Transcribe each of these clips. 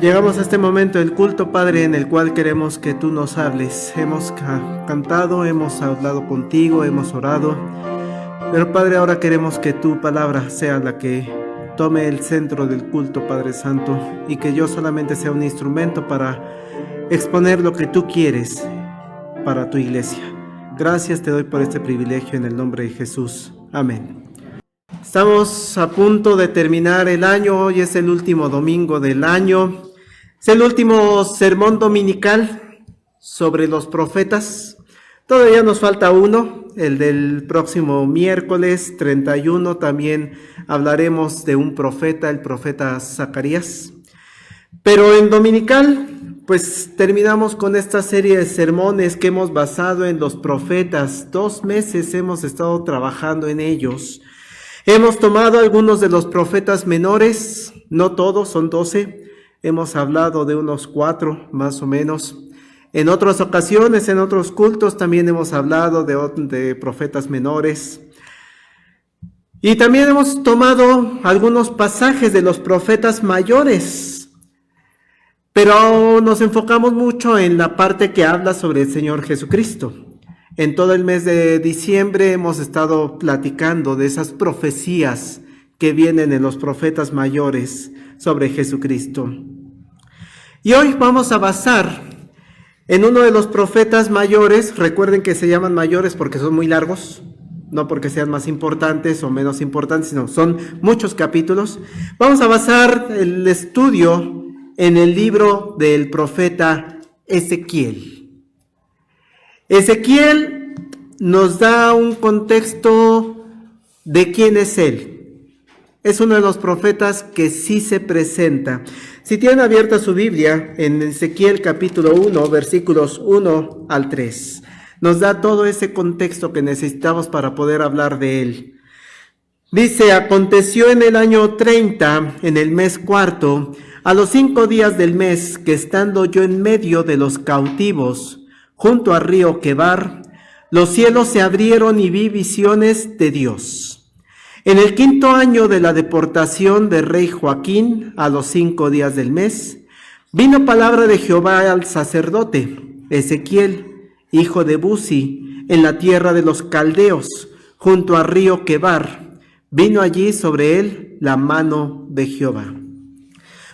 Llegamos a este momento del culto, Padre, en el cual queremos que tú nos hables. Hemos cantado, hemos hablado contigo, hemos orado. Pero, Padre, ahora queremos que tu palabra sea la que tome el centro del culto, Padre Santo, y que yo solamente sea un instrumento para exponer lo que tú quieres para tu iglesia. Gracias te doy por este privilegio en el nombre de Jesús. Amén. Estamos a punto de terminar el año. Hoy es el último domingo del año. Es el último sermón dominical sobre los profetas. Todavía nos falta uno, el del próximo miércoles 31. También hablaremos de un profeta, el profeta Zacarías. Pero en dominical, pues terminamos con esta serie de sermones que hemos basado en los profetas. 2 meses hemos estado trabajando en ellos. Hemos tomado algunos de los profetas menores, no todos, son 12. Hemos hablado de unos 4 más o menos. En otras ocasiones, en otros cultos, también hemos hablado de profetas menores. Y también hemos tomado algunos pasajes de los profetas mayores. Pero nos enfocamos mucho en la parte que habla sobre el Señor Jesucristo. En todo el mes de diciembre hemos estado platicando de esas profecías que vienen en los profetas mayores sobre Jesucristo. Y hoy vamos a basar en uno de los profetas mayores. Recuerden que se llaman mayores porque son muy largos, no porque sean más importantes o menos importantes, sino son muchos capítulos. Vamos a basar el estudio en el libro del profeta Ezequiel. Ezequiel nos da un contexto de quién es él. Es uno de los profetas que sí se presenta. Si tienen abierta su Biblia, en Ezequiel capítulo 1, versículos 1 al 3, nos da todo ese contexto que necesitamos para poder hablar de él. Dice: aconteció en el año 30, en el mes 4, a los 5 días del mes, que estando yo en medio de los cautivos, junto al río Quebar, los cielos se abrieron y vi visiones de Dios. En el 5º año de la deportación del rey Joaquín, a los 5 días del mes, vino palabra de Jehová al sacerdote Ezequiel, hijo de Buzi, en la tierra de los caldeos, junto al río Quebar. Vino allí sobre él la mano de Jehová.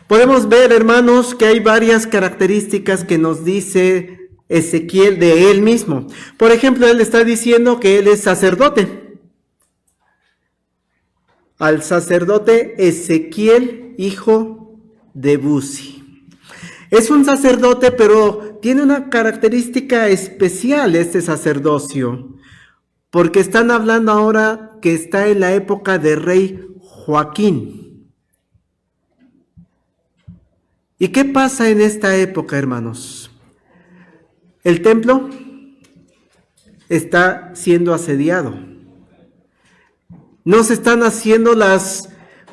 Podemos ver, hermanos, que hay varias características que nos dice Ezequiel de él mismo. Por ejemplo, él está diciendo que él es sacerdote. Al sacerdote Ezequiel, hijo de Buzi. Es un sacerdote, pero tiene una característica especial este sacerdocio, porque están hablando ahora que está en la época de rey Joaquín. ¿Y qué pasa en esta época, hermanos? El templo está siendo asediado. No se están haciendo las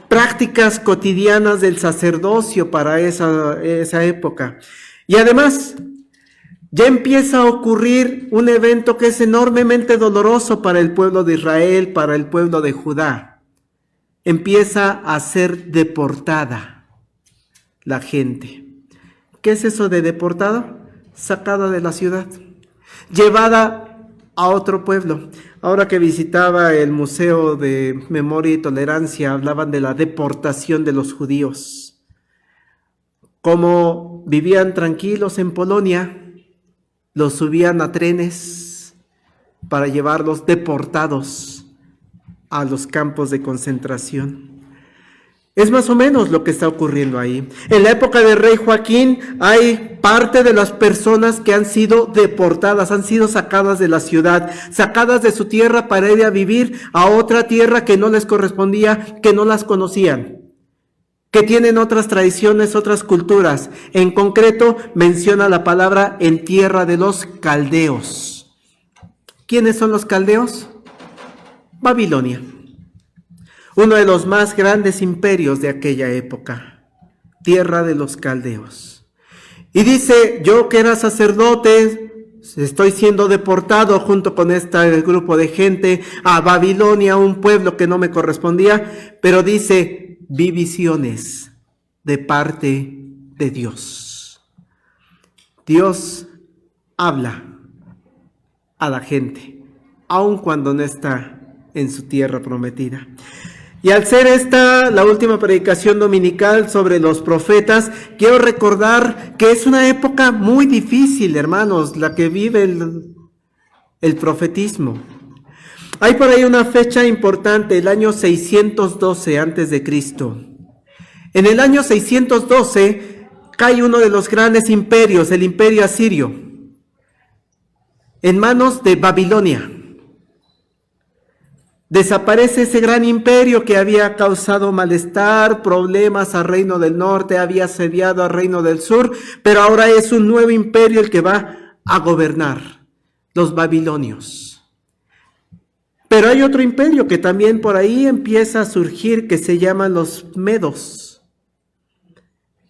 prácticas cotidianas del sacerdocio para esa época. Y además, ya empieza a ocurrir un evento que es enormemente doloroso para el pueblo de Israel, para el pueblo de Judá. Empieza a ser deportada la gente. ¿Qué es eso de deportada? Sacada de la ciudad, llevada a otro pueblo. Ahora que visitaba el Museo de Memoria y Tolerancia, hablaban de la deportación de los judíos. Como vivían tranquilos en Polonia, los subían a trenes para llevarlos deportados a los campos de concentración. Es más o menos lo que está ocurriendo ahí. En la época del rey Joaquín hay parte de las personas que han sido deportadas, han sido sacadas de la ciudad, sacadas de su tierra para ir a vivir a otra tierra que no les correspondía, que no las conocían, que tienen otras tradiciones, otras culturas. En concreto menciona la palabra en tierra de los caldeos. ¿Quiénes son los caldeos? Babilonia. Uno de los más grandes imperios de aquella época, tierra de los caldeos. Y dice, yo que era sacerdote, estoy siendo deportado junto con este grupo de gente a Babilonia, un pueblo que no me correspondía, pero dice, vi visiones de parte de Dios. Dios habla a la gente, aun cuando no está en su tierra prometida. Y al ser esta la última predicación dominical sobre los profetas, quiero recordar que es una época muy difícil, hermanos, la que vive el profetismo. Hay por ahí una fecha importante, el año 612 antes de Cristo. En el año 612 cae uno de los grandes imperios, el imperio asirio, en manos de Babilonia. Desaparece ese gran imperio que había causado malestar, problemas al reino del norte, había asediado al reino del sur, pero ahora es un nuevo imperio el que va a gobernar, los babilonios. Pero hay otro imperio que también por ahí empieza a surgir, que se llaman los medos.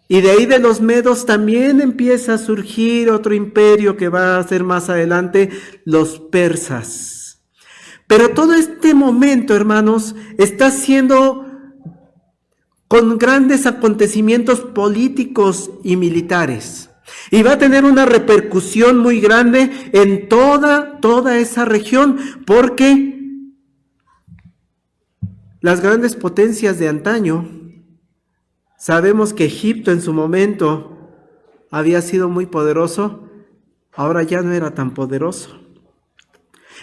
Y de ahí de los medos también empieza a surgir otro imperio que va a ser más adelante, los persas. Pero todo este momento, hermanos, está siendo con grandes acontecimientos políticos y militares. Y va a tener una repercusión muy grande en toda esa región, porque las grandes potencias de antaño, sabemos que Egipto en su momento había sido muy poderoso, ahora ya no era tan poderoso.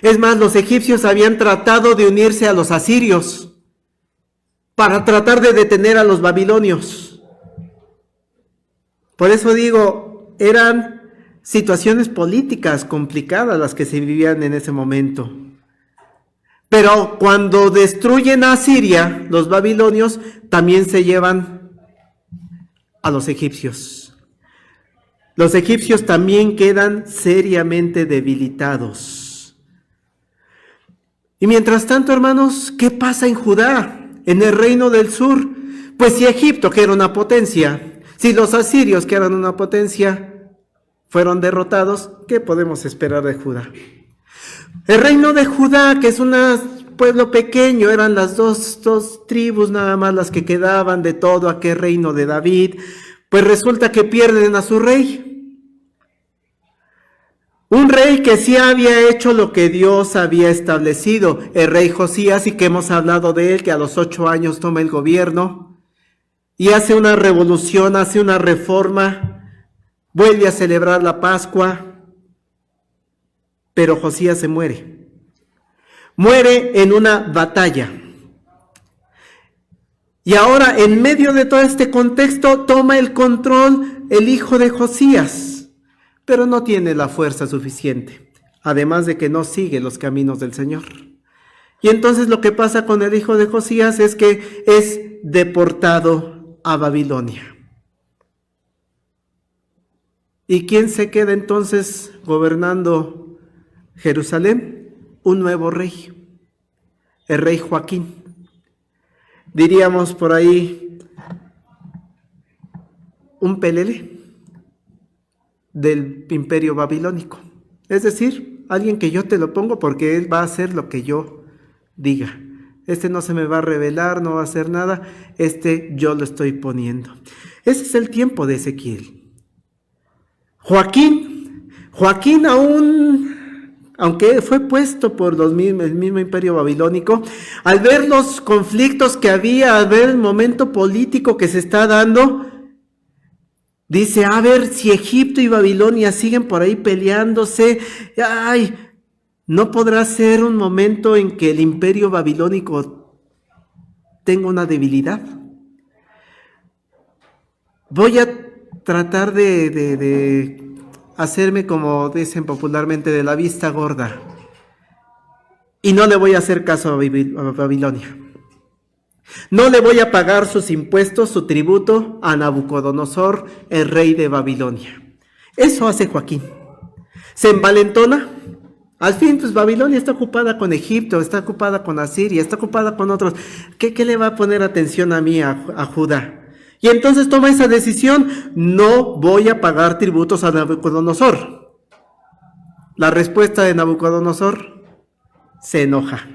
Es más, los egipcios habían tratado de unirse a los asirios para tratar de detener a los babilonios. Por eso digo, eran situaciones políticas complicadas las que se vivían en ese momento. Pero cuando destruyen a Asiria, los babilonios también se llevan a los egipcios. Los egipcios también quedan seriamente debilitados. Y mientras tanto, hermanos, ¿qué pasa en Judá, en el reino del sur? Pues si Egipto, que era una potencia, si los asirios, que eran una potencia, fueron derrotados, ¿qué podemos esperar de Judá? El reino de Judá, que es un pueblo pequeño, eran las dos tribus nada más las que quedaban de todo aquel reino de David, pues resulta que pierden a su rey. Un rey que sí había hecho lo que Dios había establecido, el rey Josías, y que hemos hablado de él, que a los 8 años toma el gobierno y hace una revolución, hace una reforma, vuelve a celebrar la Pascua, pero Josías se muere. Muere en una batalla. Y ahora, en medio de todo este contexto, toma el control el hijo de Josías, pero no tiene la fuerza suficiente, además de que no sigue los caminos del Señor. Y entonces lo que pasa con el hijo de Josías es que es deportado a Babilonia. ¿Y quién se queda entonces gobernando Jerusalén? Un nuevo rey, el rey Joaquín. Diríamos por ahí, un pelele del imperio babilónico. Es decir, alguien que yo te lo pongo porque él va a hacer lo que yo diga. Este no se me va a revelar, no va a hacer nada, yo lo estoy poniendo. Ese es el tiempo de Ezequiel. Joaquín aún, aunque fue puesto por el mismo imperio babilónico, al ver los conflictos que había, al ver el momento político que se está dando, dice, a ver si Egipto y Babilonia siguen por ahí peleándose, ay, ¿no podrá ser un momento en que el imperio babilónico tenga una debilidad? Voy a tratar de hacerme, como dicen popularmente, de la vista gorda. Y no le voy a hacer caso a Babilonia. No le voy a pagar sus impuestos, su tributo a Nabucodonosor, el rey de Babilonia. Eso hace Joaquín. Se envalentona. Al fin, pues Babilonia está ocupada con Egipto, está ocupada con Asiria, está ocupada con otros. ¿Qué le va a poner atención a mí, a Judá? Y entonces toma esa decisión, no voy a pagar tributos a Nabucodonosor. La respuesta de Nabucodonosor, se enoja.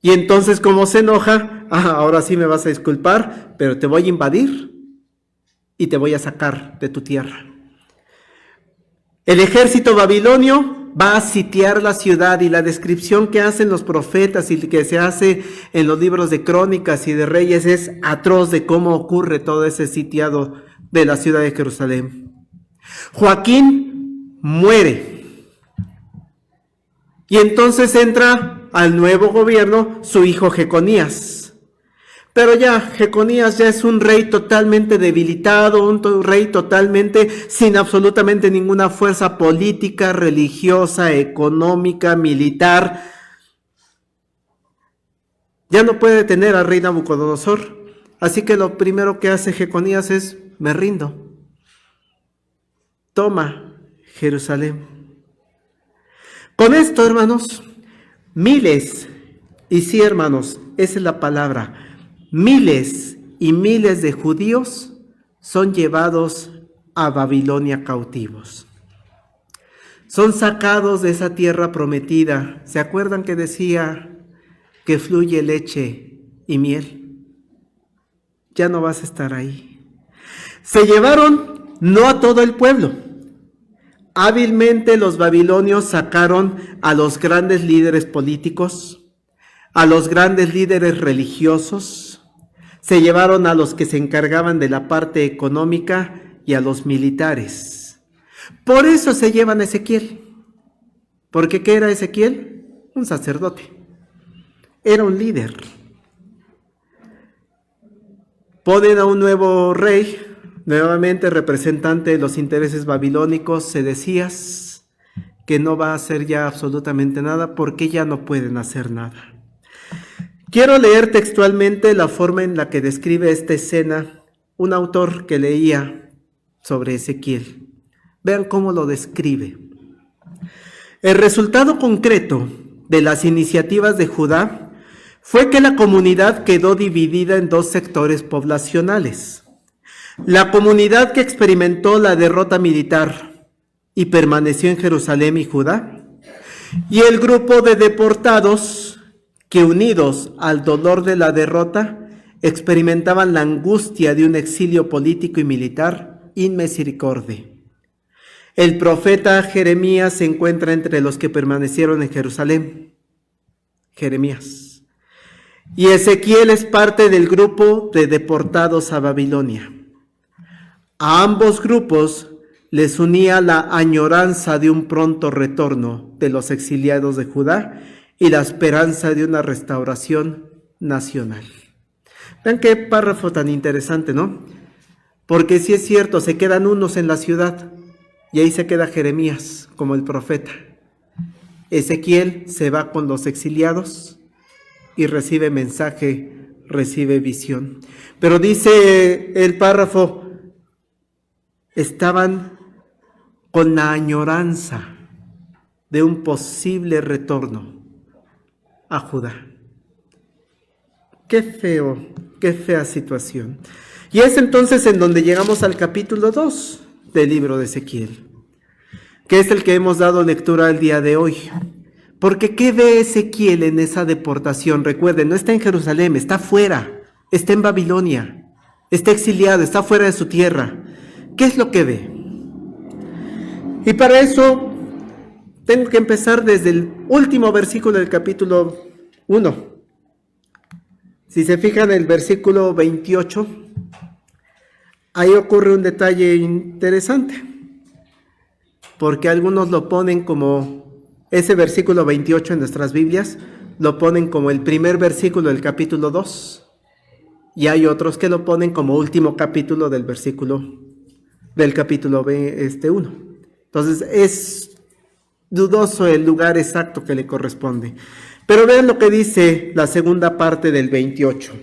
Y entonces, como se enoja, ahora sí me vas a disculpar, pero te voy a invadir y te voy a sacar de tu tierra. El ejército babilonio va a sitiar la ciudad, y la descripción que hacen los profetas y que se hace en los libros de Crónicas y de Reyes es atroz de cómo ocurre todo ese sitiado de la ciudad de Jerusalén. Joaquín muere. Y entonces entra al nuevo gobierno su hijo Jeconías. Pero ya, Jeconías ya es un rey totalmente debilitado, un rey totalmente sin absolutamente ninguna fuerza política, religiosa, económica, militar. Ya no puede detener al rey Nabucodonosor. Así que lo primero que hace Jeconías es, me rindo. Toma Jerusalén. Con esto, hermanos, miles, y sí, hermanos, esa es la palabra, miles y miles de judíos son llevados a Babilonia cautivos. Son sacados de esa tierra prometida. ¿Se acuerdan que decía que fluye leche y miel? Ya no vas a estar ahí. Se llevaron no a todo el pueblo. Hábilmente los babilonios sacaron a los grandes líderes políticos, a los grandes líderes religiosos, se llevaron a los que se encargaban de la parte económica y a los militares. Por eso se llevan a Ezequiel. ¿Porque qué era Ezequiel? Un sacerdote. Era un líder. Ponen a un nuevo rey, nuevamente representante de los intereses babilónicos, Sedecías, que no va a hacer ya absolutamente nada porque ya no pueden hacer nada. Quiero leer textualmente la forma en la que describe esta escena un autor que leía sobre Ezequiel. Vean cómo lo describe. El resultado concreto de las iniciativas de Judá fue que la comunidad quedó dividida en dos sectores poblacionales. La comunidad que experimentó la derrota militar y permaneció en Jerusalén y Judá, y el grupo de deportados que, unidos al dolor de la derrota, experimentaban la angustia de un exilio político y militar inmisericordia. El profeta Jeremías se encuentra entre los que permanecieron en Jerusalén. Jeremías. Y Ezequiel es parte del grupo de deportados a Babilonia. A ambos grupos les unía la añoranza de un pronto retorno de los exiliados de Judá y la esperanza de una restauración nacional. Vean qué párrafo tan interesante, ¿no? Porque sí es cierto, se quedan unos en la ciudad y ahí se queda Jeremías como el profeta. Ezequiel se va con los exiliados y recibe mensaje, recibe visión. Pero dice el párrafo, estaban con la añoranza de un posible retorno a Judá. Qué feo, qué fea situación. Y es entonces en donde llegamos al capítulo 2 del libro de Ezequiel, que es el que hemos dado lectura el día de hoy. Porque ¿qué ve Ezequiel en esa deportación? Recuerden, no está en Jerusalén, está fuera, está en Babilonia, está exiliado, está fuera de su tierra. ¿Qué es lo que ve? Y para eso tengo que empezar desde el último versículo del capítulo 1. Si se fijan en el versículo 28, ahí ocurre un detalle interesante, porque algunos lo ponen como, ese versículo 28 en nuestras Biblias, lo ponen como el primer versículo del capítulo 2, y hay otros que lo ponen como último capítulo del capítulo 1. Entonces es dudoso el lugar exacto que le corresponde. Pero vean lo que dice la segunda parte del 28.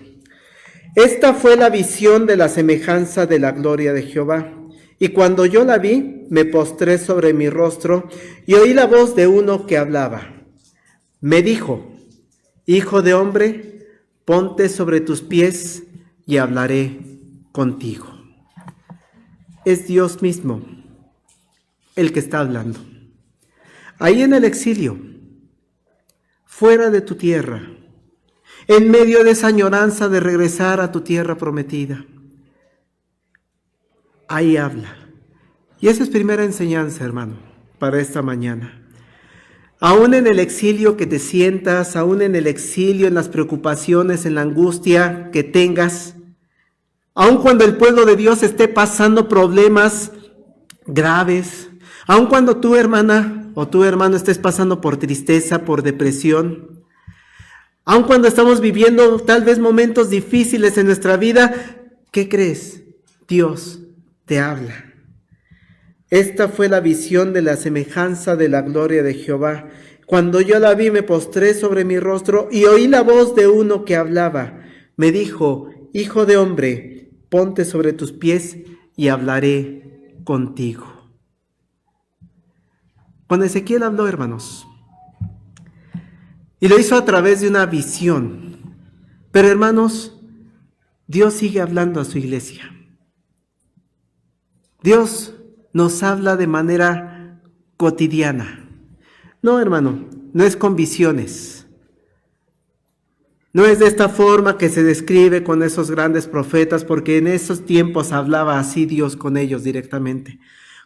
Esta fue la visión de la semejanza de la gloria de Jehová. Y cuando yo la vi, me postré sobre mi rostro y oí la voz de uno que hablaba. Me dijo, hijo de hombre, ponte sobre tus pies y hablaré contigo. Es Dios mismo el que está hablando. Ahí en el exilio, fuera de tu tierra, en medio de esa añoranza de regresar a tu tierra prometida, ahí habla. Y esa es primera enseñanza, hermano, para esta mañana. Aún en el exilio que te sientas, aún en el exilio, en las preocupaciones, en la angustia que tengas, aun cuando el pueblo de Dios esté pasando problemas graves, aun cuando tu hermana o tu hermano estés pasando por tristeza, por depresión, aun cuando estamos viviendo tal vez momentos difíciles en nuestra vida, ¿qué crees? Dios te habla. Esta fue la visión de la semejanza de la gloria de Jehová. Cuando yo la vi, me postré sobre mi rostro y oí la voz de uno que hablaba. Me dijo, hijo de hombre, ponte sobre tus pies y hablaré contigo. Cuando Ezequiel habló, hermanos, y lo hizo a través de una visión. Pero, hermanos, Dios sigue hablando a su iglesia. Dios nos habla de manera cotidiana. No, hermano, no es con visiones. No es de esta forma que se describe con esos grandes profetas, porque en esos tiempos hablaba así Dios con ellos directamente.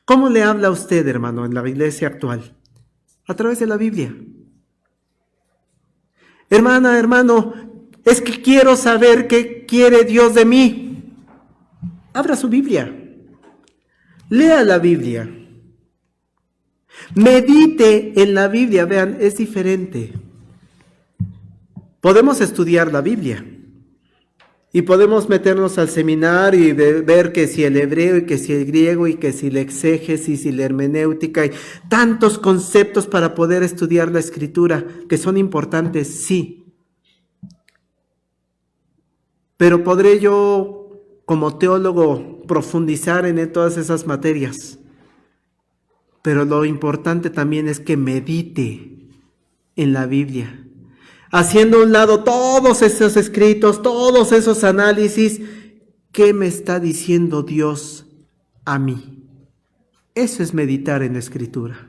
¿Cómo le habla a usted, hermano, en la iglesia actual? A través de la Biblia. Hermana, hermano, es que quiero saber qué quiere Dios de mí. Abra su Biblia. Lea la Biblia. Medite en la Biblia. Vean, es diferente. Podemos estudiar la Biblia y podemos meternos al seminario y ver que si el hebreo y que si el griego y que si la exégesis y la hermenéutica y tantos conceptos para poder estudiar la Escritura que son importantes, sí. Pero ¿podré yo como teólogo profundizar en todas esas materias? Pero lo importante también es que medite en la Biblia, haciendo a un lado todos esos escritos, todos esos análisis. ¿Qué me está diciendo Dios a mí? Eso es meditar en la Escritura.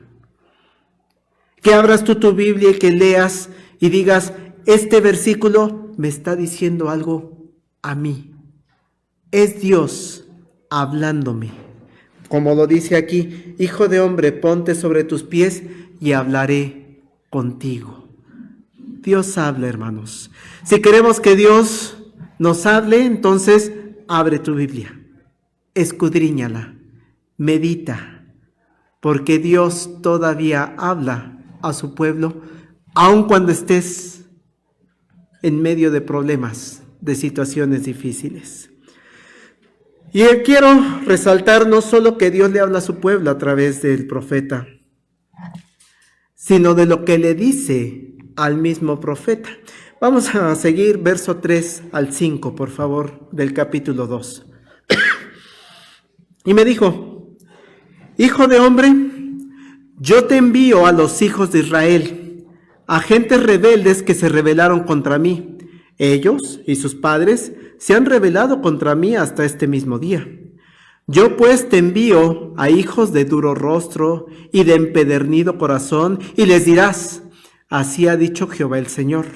Que abras tú tu Biblia y que leas y digas, este versículo me está diciendo algo a mí. Es Dios hablándome. Como lo dice aquí, hijo de hombre, ponte sobre tus pies y hablaré contigo. Dios habla, hermanos. Si queremos que Dios nos hable, entonces abre tu Biblia, escudriñala, medita, porque Dios todavía habla a su pueblo, aun cuando estés en medio de problemas, de situaciones difíciles. Y quiero resaltar no solo que Dios le habla a su pueblo a través del profeta, sino de lo que le dice al mismo profeta. Vamos a seguir verso 3 al 5, por favor, del capítulo 2. Y me dijo: Hijo de hombre, yo te envío a los hijos de Israel, a gentes rebeldes que se rebelaron contra mí. Ellos y sus padres se han rebelado contra mí hasta este mismo día. Yo pues te envío a hijos de duro rostro y de empedernido corazón, y les dirás: así ha dicho Jehová el Señor.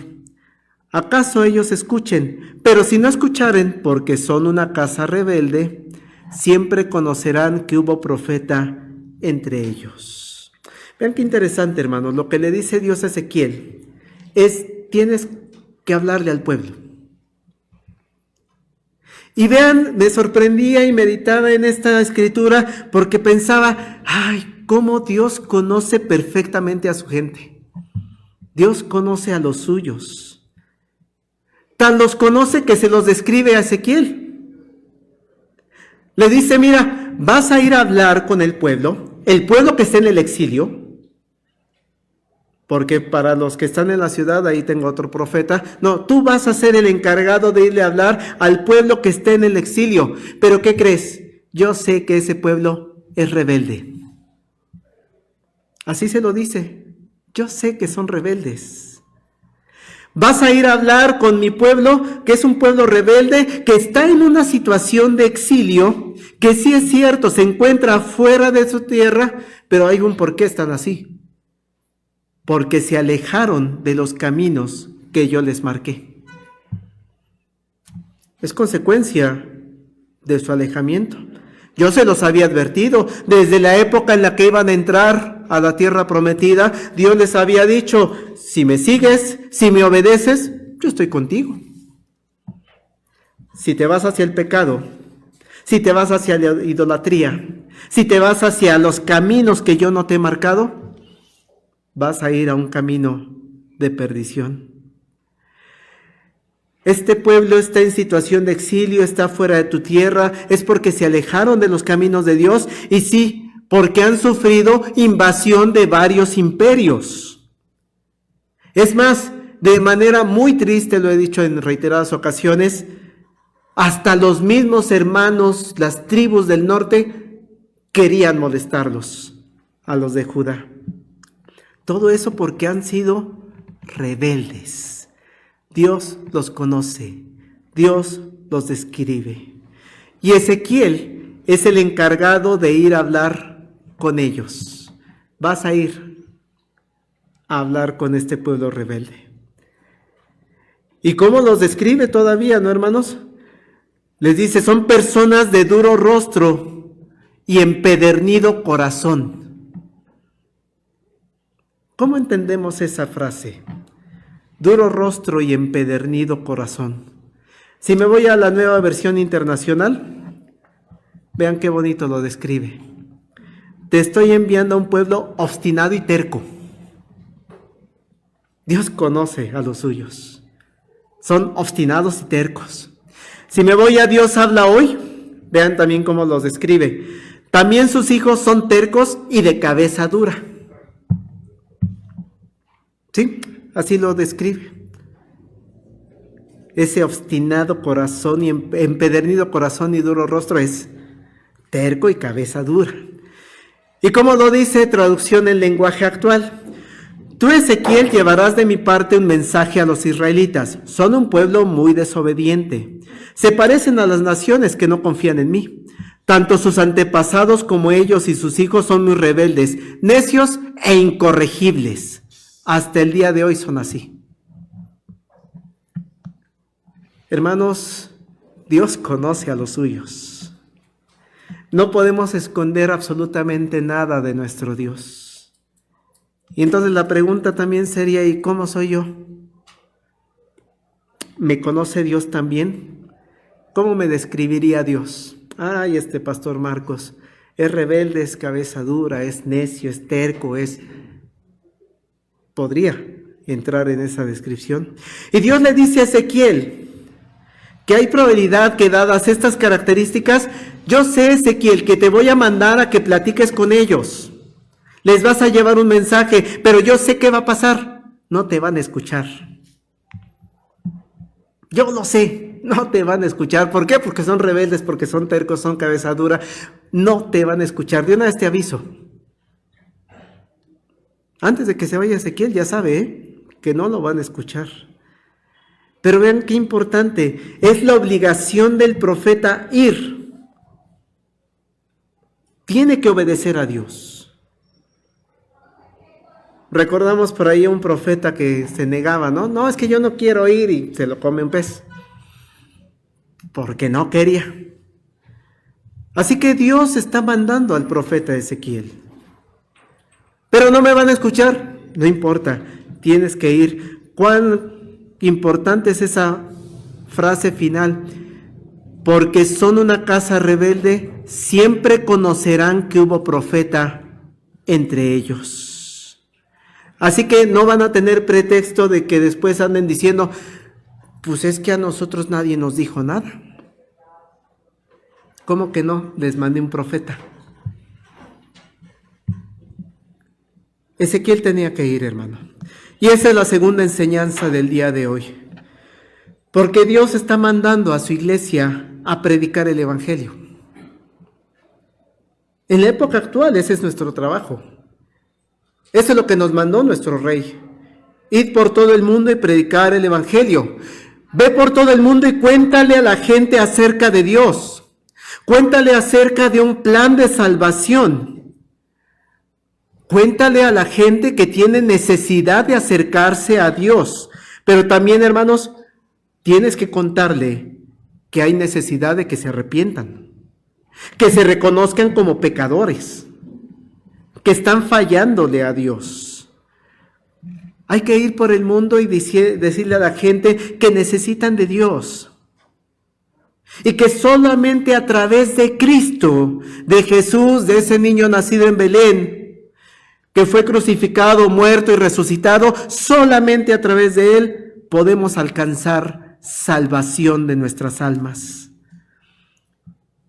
¿Acaso ellos escuchen? Pero si no escucharen, porque son una casa rebelde, siempre conocerán que hubo profeta entre ellos. Vean qué interesante, hermanos. Lo que le dice Dios a Ezequiel es: tienes que hablarle al pueblo. Y vean, me sorprendía y meditaba en esta escritura porque pensaba: ay, cómo Dios conoce perfectamente a su gente. Dios conoce a los suyos. Tan los conoce que se los describe a Ezequiel. Le dice: mira, vas a ir a hablar con el pueblo que está en el exilio, porque para los que están en la ciudad, ahí tengo otro profeta. No, tú vas a ser el encargado de irle a hablar al pueblo que está en el exilio. Pero ¿qué crees? Yo sé que ese pueblo es rebelde. Así se lo dice. Yo sé que son rebeldes. Vas a ir a hablar con mi pueblo, que es un pueblo rebelde, que está en una situación de exilio, que sí es cierto, se encuentra fuera de su tierra, pero hay un por qué están así. Porque se alejaron de los caminos que yo les marqué. Es consecuencia de su alejamiento. Yo se los había advertido desde la época en la que iban a entrar a la tierra prometida. Dios les había dicho: si me sigues, si me obedeces, yo estoy contigo. Si te vas hacia el pecado, si te vas hacia la idolatría, si te vas hacia los caminos que yo no te he marcado, vas a ir a un camino de perdición. Este pueblo está en situación de exilio, está fuera de tu tierra, es porque se alejaron de los caminos de Dios, y sí, porque han sufrido invasión de varios imperios. Es más, de manera muy triste, lo he dicho en reiteradas ocasiones, hasta los mismos hermanos, las tribus del norte, querían molestarlos, a los de Judá. Todo eso porque han sido rebeldes. Dios los conoce, Dios los describe. Y Ezequiel es el encargado de ir a hablar con ellos. Vas a ir a hablar con este pueblo rebelde. ¿Y cómo los describe todavía, no, hermanos? Les dice: son personas de duro rostro y empedernido corazón. ¿Cómo entendemos esa frase? Duro rostro y empedernido corazón. Si me voy a la Nueva Versión Internacional, vean qué bonito lo describe. Te estoy enviando a un pueblo obstinado y terco. Dios conoce a los suyos. Son obstinados y tercos. Si me voy a Dios habla hoy, vean también cómo los describe. También sus hijos son tercos y de cabeza dura. ¿Sí? Así lo describe. Ese obstinado corazón y empedernido corazón y duro rostro es terco y cabeza dura. ¿Y cómo lo dice traducción en lenguaje actual? Tú, Ezequiel, llevarás de mi parte un mensaje a los israelitas. Son un pueblo muy desobediente. Se parecen a las naciones que no confían en mí. Tanto sus antepasados como ellos y sus hijos son muy rebeldes, necios e incorregibles. Hasta el día de hoy son así. Hermanos, Dios conoce a los suyos. No podemos esconder absolutamente nada de nuestro Dios. Y entonces la pregunta también sería: ¿y cómo soy yo? ¿Me conoce Dios también? ¿Cómo me describiría Dios? Ay, pastor Marcos, Es rebelde, es cabeza dura, es necio, es terco, podría entrar en esa descripción. Y Dios le dice a Ezequiel que hay probabilidad que, dadas estas características, yo sé, Ezequiel, que te voy a mandar a que platiques con ellos. Les vas a llevar un mensaje, pero yo sé qué va a pasar. No te van a escuchar. Yo lo sé, no te van a escuchar. ¿Por qué? Porque son rebeldes, porque son tercos, son cabeza dura. No te van a escuchar. De una vez te aviso. Antes de que se vaya Ezequiel, ya sabe, que no lo van a escuchar. Pero vean qué importante, es la obligación del profeta ir. Tiene que obedecer a Dios. Recordamos por ahí a un profeta que se negaba, ¿no? No, es que yo no quiero ir, y se lo come un pez. Porque no quería. Así que Dios está mandando al profeta Ezequiel. Pero no me van a escuchar. No importa, tienes que ir. ¿Cuán importante es esa frase final? Porque son una casa rebelde, siempre conocerán que hubo profeta entre ellos. Así que no van a tener pretexto de que después anden diciendo, pues es que a nosotros nadie nos dijo nada. ¿Cómo que no? Les mandé un profeta. Ezequiel tenía que ir, hermano. Y esa es la segunda enseñanza del día de hoy. Porque Dios está mandando a su iglesia a predicar el evangelio. En la época actual ese es nuestro trabajo. Eso es lo que nos mandó nuestro rey. Id por todo el mundo y predicar el evangelio. Ve por todo el mundo y cuéntale a la gente acerca de Dios. Cuéntale acerca de un plan de salvación. Cuéntale a la gente que tiene necesidad de acercarse a Dios. Pero también, hermanos, tienes que contarle que hay necesidad de que se arrepientan, que se reconozcan como pecadores, que están fallándole a Dios. Hay que ir por el mundo y decirle a la gente que necesitan de Dios. Y que solamente a través de Cristo, de Jesús, de ese niño nacido en Belén, que fue crucificado, muerto y resucitado, solamente a través de Él podemos alcanzar salvación de nuestras almas.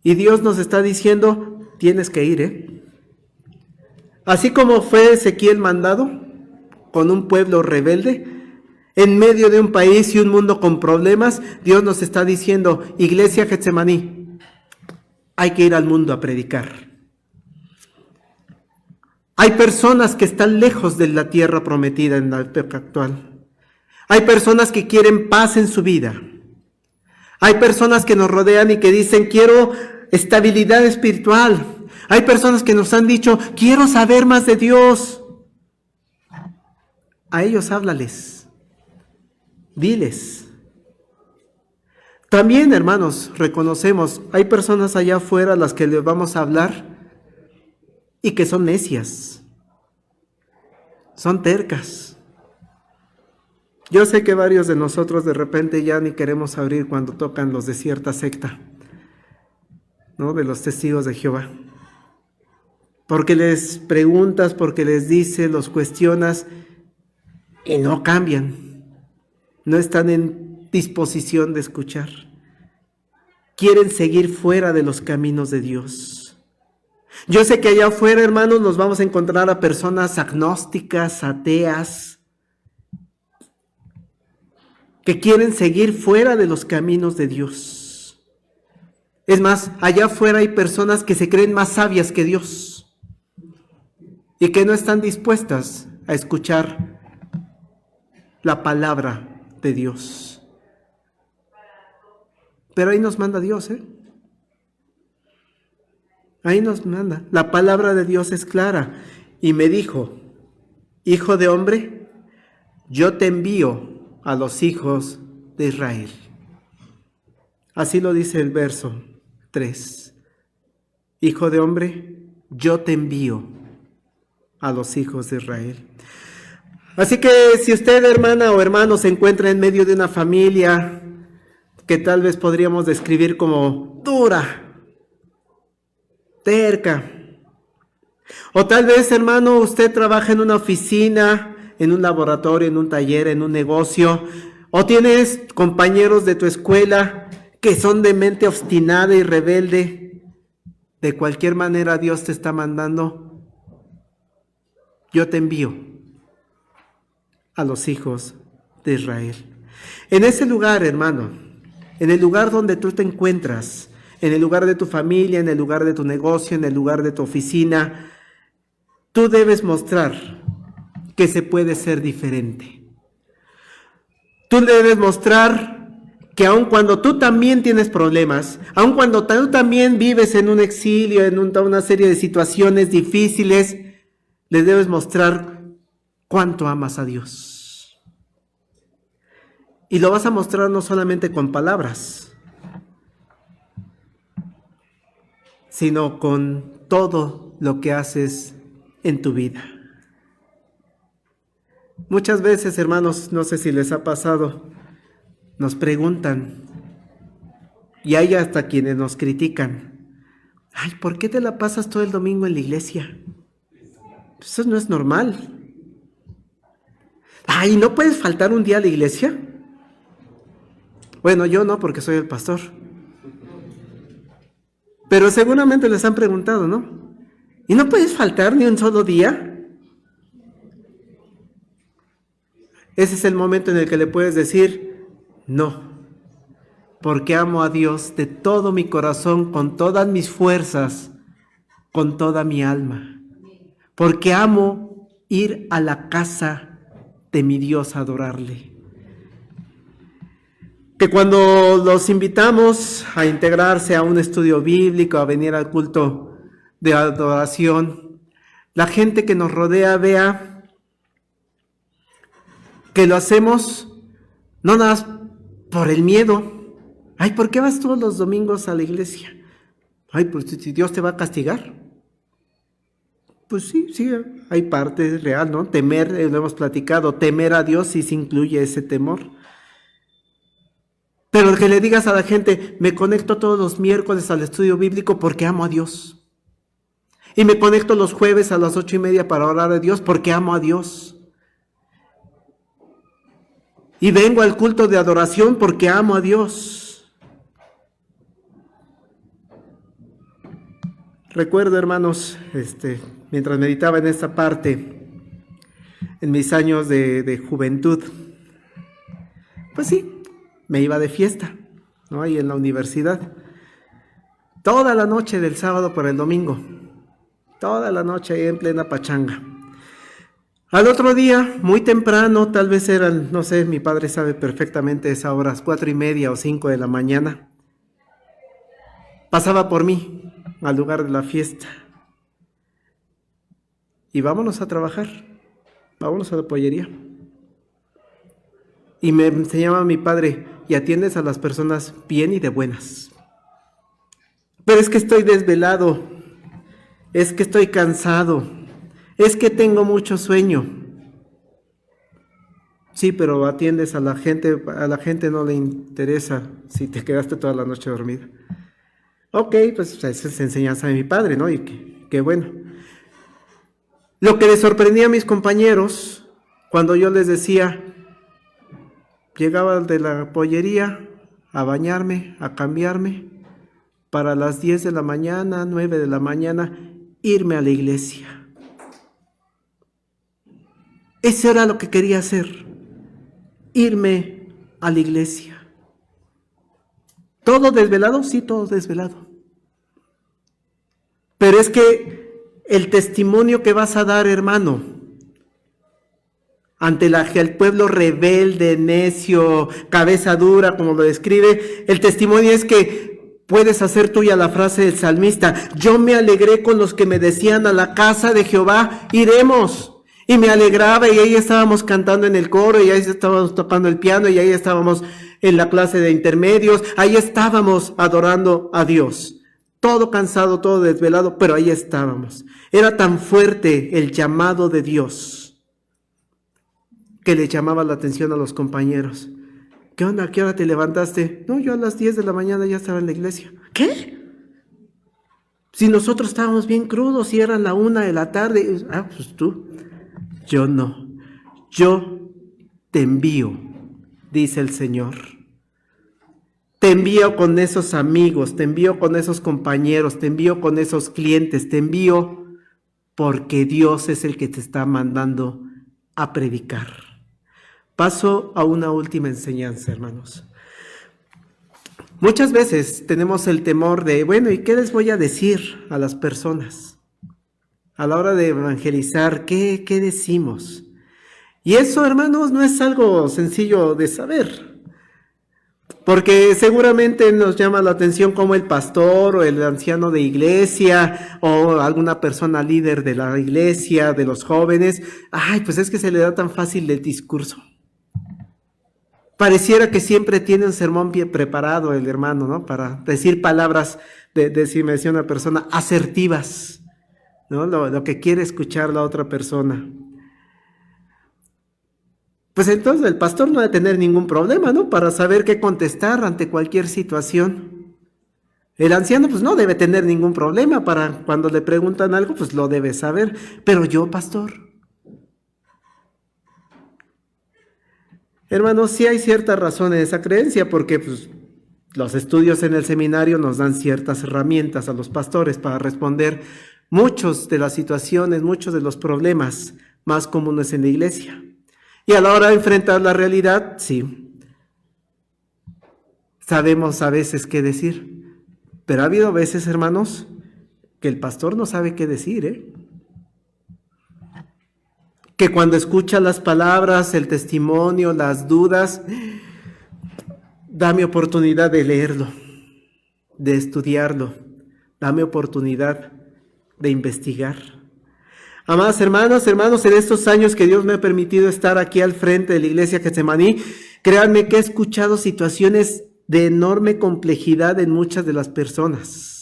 Y Dios nos está diciendo, tienes que ir, Así como fue Ezequiel mandado, con un pueblo rebelde, en medio de un país y un mundo con problemas, Dios nos está diciendo, Iglesia Getsemaní, hay que ir al mundo a predicar. Hay personas que están lejos de la tierra prometida en la época actual. Hay personas que quieren paz en su vida. Hay personas que nos rodean y que dicen, quiero estabilidad espiritual. Hay personas que nos han dicho, quiero saber más de Dios. A ellos háblales. Diles. También, hermanos, reconocemos, hay personas allá afuera a las que les vamos a hablar y que son necias, son tercas. Yo sé que varios de nosotros de repente ya ni queremos abrir cuando tocan los de cierta secta, ¿no? De los testigos de Jehová. Porque les preguntas, porque les dices, los cuestionas y no cambian. No están en disposición de escuchar. Quieren seguir fuera de los caminos de Dios. Yo sé que allá afuera, hermanos, nos vamos a encontrar a personas agnósticas, ateas, que quieren seguir fuera de los caminos de Dios. Es más, allá afuera hay personas que se creen más sabias que Dios y que no están dispuestas a escuchar la palabra de Dios. Pero ahí nos manda Dios, Ahí nos manda. La palabra de Dios es clara. Y me dijo, hijo de hombre, yo te envío a los hijos de Israel. Así lo dice el verso 3. Hijo de hombre, yo te envío a los hijos de Israel. Así que si usted, hermana o hermano, se encuentra en medio de una familia que tal vez podríamos describir como dura, terca, O tal vez, hermano, usted trabaja en una oficina, en un laboratorio, en un taller, en un negocio, o tienes compañeros de tu escuela que son de mente obstinada y rebelde. De cualquier manera, Dios te está mandando: yo te envío a los hijos de Israel. En ese lugar, hermano, en el lugar donde tú te encuentras, en el lugar de tu familia, en el lugar de tu negocio, en el lugar de tu oficina, tú debes mostrar que se puede ser diferente. Tú debes mostrar que aun cuando tú también tienes problemas, aun cuando tú también vives en un exilio, en una serie de situaciones difíciles, le debes mostrar cuánto amas a Dios. Y lo vas a mostrar no solamente con palabras, sino con todo lo que haces en tu vida. Muchas veces, hermanos, no sé si les ha pasado, nos preguntan, y hay hasta quienes nos critican: ay, ¿por qué te la pasas todo el domingo en la iglesia? Eso no es normal. Ay, ¿no puedes faltar un día a la iglesia? Bueno, yo no, porque soy el pastor. Pero seguramente les han preguntado, ¿no? ¿Y no puedes faltar ni un solo día? Ese es el momento en el que le puedes decir: no, porque amo a Dios de todo mi corazón, con todas mis fuerzas, con toda mi alma. Porque amo ir a la casa de mi Dios a adorarle. Que cuando los invitamos a integrarse a un estudio bíblico, a venir al culto de adoración, la gente que nos rodea vea que lo hacemos no nada más por el miedo. Ay, ¿por qué vas todos los domingos a la iglesia? Ay, pues si Dios te va a castigar. Pues sí, hay parte real, ¿no? Temer, lo hemos platicado, temer a Dios sí se incluye ese temor. Pero que le digas a la gente: me conecto todos los miércoles al estudio bíblico porque amo a Dios. Y me conecto los jueves a las 8:30 para orar a Dios porque amo a Dios. Y vengo al culto de adoración porque amo a Dios. Recuerdo, hermanos, mientras meditaba en esta parte, en mis años de juventud, pues sí, me iba de fiesta, ¿no? Ahí en la universidad. Toda la noche del sábado por el domingo. Toda la noche ahí en plena pachanga. Al otro día, muy temprano, tal vez eran, no sé, mi padre sabe perfectamente esa hora, 4:30 o 5 de la mañana, pasaba por mí al lugar de la fiesta. Y vámonos a trabajar, vámonos a la pollería. Y me enseñaba mi padre: y atiendes a las personas bien y de buenas. Pero es que estoy desvelado, es que estoy cansado, es que tengo mucho sueño. Sí, pero atiendes a la gente no le interesa si te quedaste toda la noche dormida. Ok, pues esa es enseñanza de mi padre, ¿no? Y qué bueno. Lo que les sorprendía a mis compañeros, cuando yo les decía, llegaba de la pollería a bañarme, a cambiarme, para las 10 de la mañana, 9 de la mañana, irme a la iglesia. Eso era lo que quería hacer, irme a la iglesia. ¿Todo desvelado? Sí, todo desvelado. Pero es que el testimonio que vas a dar, hermano, ante el pueblo rebelde, necio, cabeza dura, como lo describe, el testimonio es que puedes hacer tuya la frase del salmista: yo me alegré con los que me decían, a la casa de Jehová iremos. Y me alegraba, y ahí estábamos cantando en el coro, y ahí estábamos tocando el piano, y ahí estábamos en la clase de intermedios, ahí estábamos adorando a Dios. Todo cansado, todo desvelado, pero ahí estábamos. Era tan fuerte el llamado de Dios que le llamaba la atención a los compañeros. ¿Qué onda? ¿A qué hora te levantaste? No, yo a las 10 de la mañana ya estaba en la iglesia. ¿Qué? Si nosotros estábamos bien crudos y eran la 1 de la tarde, pues tú, yo no, yo te envío, dice el Señor. Te envío con esos amigos, te envío con esos compañeros, te envío con esos clientes, te envío porque Dios es el que te está mandando a predicar. Paso a una última enseñanza, hermanos. Muchas veces tenemos el temor de, bueno, ¿y qué les voy a decir a las personas? A la hora de evangelizar, ¿qué decimos? Y eso, hermanos, no es algo sencillo de saber. Porque seguramente nos llama la atención como el pastor o el anciano de iglesia o alguna persona líder de la iglesia, de los jóvenes, pues es que se le da tan fácil el discurso. Pareciera que siempre tiene un sermón bien preparado el hermano, ¿no? Para decir palabras, si me decía una persona, asertivas, ¿no? Lo que quiere escuchar la otra persona. Pues entonces el pastor no debe tener ningún problema, ¿no? Para saber qué contestar ante cualquier situación. El anciano pues no debe tener ningún problema para cuando le preguntan algo, pues lo debe saber. Pero yo, pastor. Hermanos, sí hay cierta razón en esa creencia porque pues, los estudios en el seminario nos dan ciertas herramientas a los pastores para responder muchas de las situaciones, muchos de los problemas más comunes en la iglesia. Y a la hora de enfrentar la realidad, sí, sabemos a veces qué decir. Pero ha habido veces, hermanos, que el pastor no sabe qué decir, que cuando escucha las palabras, el testimonio, las dudas, dame oportunidad de leerlo, de estudiarlo, dame oportunidad de investigar. Amadas hermanas, hermanos, en estos años que Dios me ha permitido estar aquí al frente de la iglesia Getsemaní, créanme que he escuchado situaciones de enorme complejidad en muchas de las personas.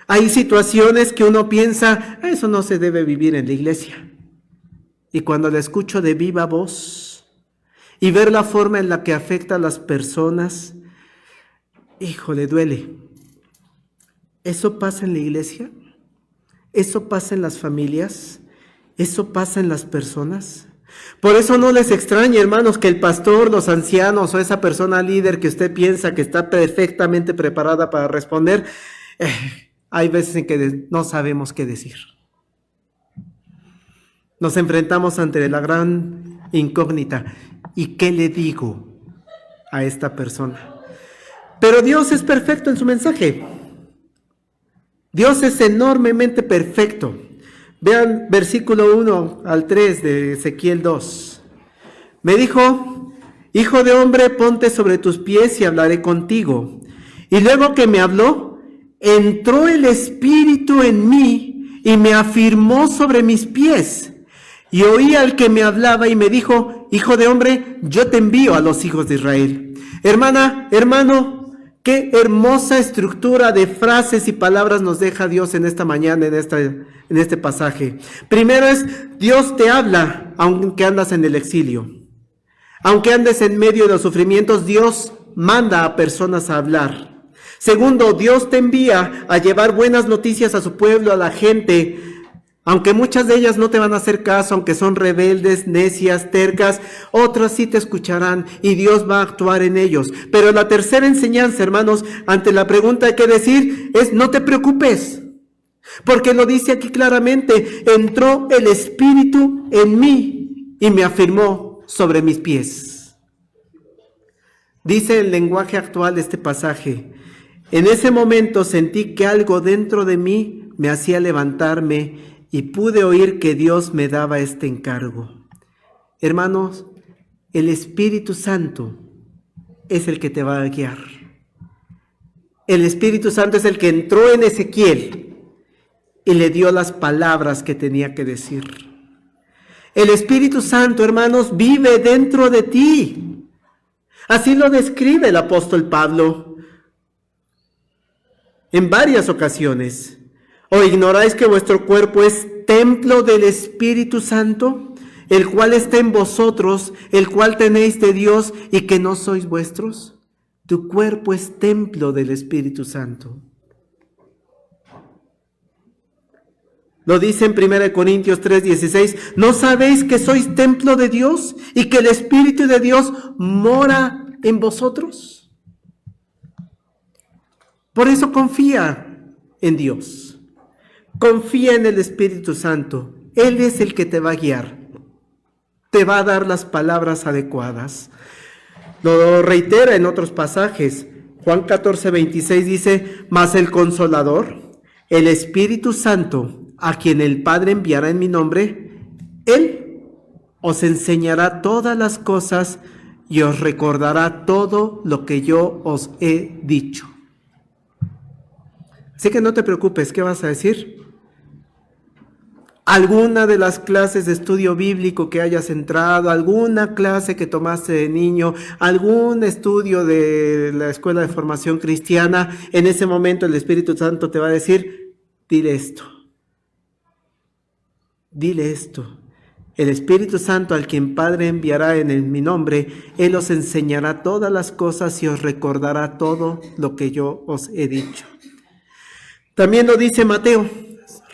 Hay situaciones que uno piensa, eso no se debe vivir en la iglesia. Y cuando la escucho de viva voz y ver la forma en la que afecta a las personas, híjole, duele. ¿Eso pasa en la iglesia? ¿Eso pasa en las familias? ¿Eso pasa en las personas? Por eso no les extrañe, hermanos, que el pastor, los ancianos o esa persona líder que usted piensa que está perfectamente preparada para responder, hay veces en que no sabemos qué decir. Nos enfrentamos ante la gran incógnita. ¿Y qué le digo a esta persona? Pero Dios es perfecto en su mensaje. Dios es enormemente perfecto. Vean versículo 1 al 3 de Ezequiel 2. Me dijo, hijo de hombre, ponte sobre tus pies y hablaré contigo. Y luego que me habló, entró el Espíritu en mí y me afirmó sobre mis pies. Y oí al que me hablaba y me dijo, hijo de hombre, yo te envío a los hijos de Israel. Hermana, hermano, qué hermosa estructura de frases y palabras nos deja Dios en esta mañana, en este pasaje. Primero es, Dios te habla aunque andas en el exilio. Aunque andes en medio de los sufrimientos, Dios manda a personas a hablar. Segundo, Dios te envía a llevar buenas noticias a su pueblo, a la gente, aunque muchas de ellas no te van a hacer caso, aunque son rebeldes, necias, tercas, otras sí te escucharán y Dios va a actuar en ellos. Pero la tercera enseñanza, hermanos, ante la pregunta de qué decir, es no te preocupes, porque lo dice aquí claramente, entró el Espíritu en mí y me afirmó sobre mis pies. Dice el lenguaje actual de este pasaje, en ese momento sentí que algo dentro de mí me hacía levantarme y pude oír que Dios me daba este encargo. Hermanos, el Espíritu Santo es el que te va a guiar. El Espíritu Santo es el que entró en Ezequiel y le dio las palabras que tenía que decir. El Espíritu Santo, hermanos, vive dentro de ti. Así lo describe el apóstol Pablo en varias ocasiones. ¿O ignoráis que vuestro cuerpo es templo del Espíritu Santo, el cual está en vosotros, el cual tenéis de Dios y que no sois vuestros? Tu cuerpo es templo del Espíritu Santo. Lo dice en 1 Corintios 3:16, ¿no sabéis que sois templo de Dios y que el Espíritu de Dios mora en vosotros? Por eso confía en Dios, confía en el Espíritu Santo. Él es el que te va a guiar, te va a dar las palabras adecuadas. Lo reitera en otros pasajes. Juan 14:26 dice, mas el Consolador, el Espíritu Santo, a quien el Padre enviará en mi nombre, Él os enseñará todas las cosas y os recordará todo lo que yo os he dicho. Así que no te preocupes, ¿qué vas a decir? Alguna de las clases de estudio bíblico que hayas entrado, alguna clase que tomaste de niño, algún estudio de la escuela de formación cristiana, en ese momento el Espíritu Santo te va a decir, dile esto. Dile esto, el Espíritu Santo al quien Padre enviará en mi nombre, Él os enseñará todas las cosas y os recordará todo lo que yo os he dicho. También lo dice Mateo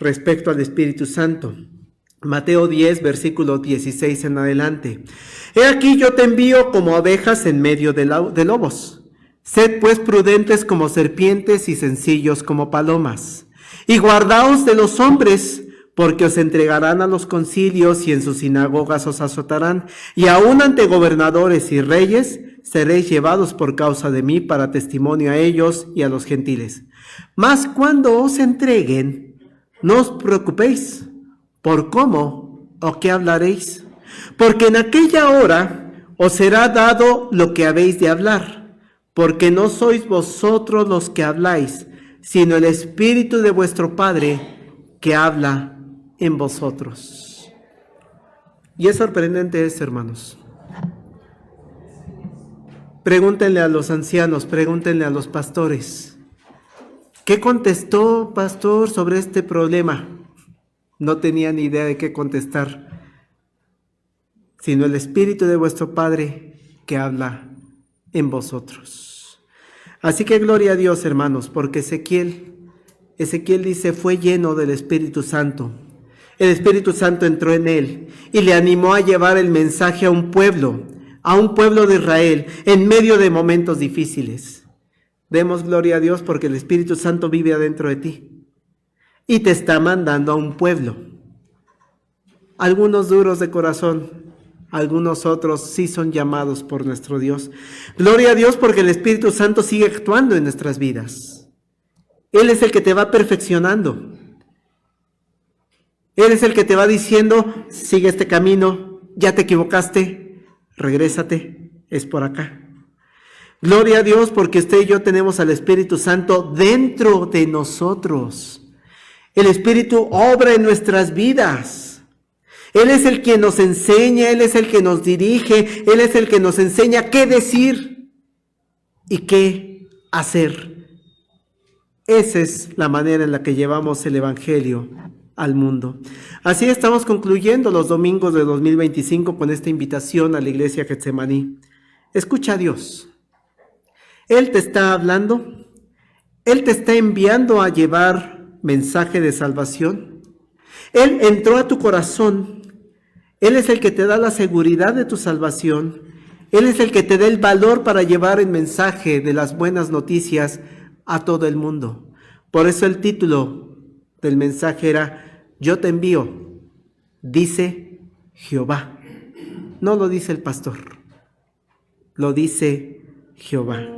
respecto al Espíritu Santo. Mateo 10, versículo 16 en adelante. He aquí yo te envío como ovejas en medio de lobos. Sed pues prudentes como serpientes y sencillos como palomas. Y guardaos de los hombres, porque os entregarán a los concilios y en sus sinagogas os azotarán, y aun ante gobernadores y reyes seréis llevados por causa de mí para testimonio a ellos y a los gentiles. Mas cuando os entreguen, no os preocupéis por cómo o qué hablaréis, porque en aquella hora os será dado lo que habéis de hablar, porque no sois vosotros los que habláis, sino el Espíritu de vuestro Padre que habla en vosotros. Y es sorprendente esto, hermanos. Pregúntenle a los ancianos, pregúntenle a los pastores. ¿Qué contestó, pastor, sobre este problema? No tenía ni idea de qué contestar, sino el Espíritu de vuestro Padre que habla en vosotros. Así que gloria a Dios, hermanos, porque Ezequiel dice, fue lleno del Espíritu Santo. El Espíritu Santo entró en él y le animó a llevar el mensaje a un pueblo de Israel, en medio de momentos difíciles. Demos gloria a Dios porque el Espíritu Santo vive adentro de ti y te está mandando a un pueblo. Algunos duros de corazón, algunos otros sí son llamados por nuestro Dios. Gloria a Dios porque el Espíritu Santo sigue actuando en nuestras vidas. Él es el que te va perfeccionando. Él es el que te va diciendo, sigue este camino, ya te equivocaste, regrésate, es por acá. Gloria a Dios porque usted y yo tenemos al Espíritu Santo dentro de nosotros. El Espíritu obra en nuestras vidas. Él es el que nos enseña, Él es el que nos dirige, Él es el que nos enseña qué decir y qué hacer. Esa es la manera en la que llevamos el Evangelio al mundo. Así estamos concluyendo los domingos de 2025 con esta invitación a la iglesia Getsemaní. Escucha a Dios. Él te está hablando, Él te está enviando a llevar mensaje de salvación. Él entró a tu corazón, Él es el que te da la seguridad de tu salvación, Él es el que te da el valor para llevar el mensaje de las buenas noticias a todo el mundo. Por eso el título del mensaje era, yo te envío, dice Jehová. No lo dice el pastor, lo dice Jehová.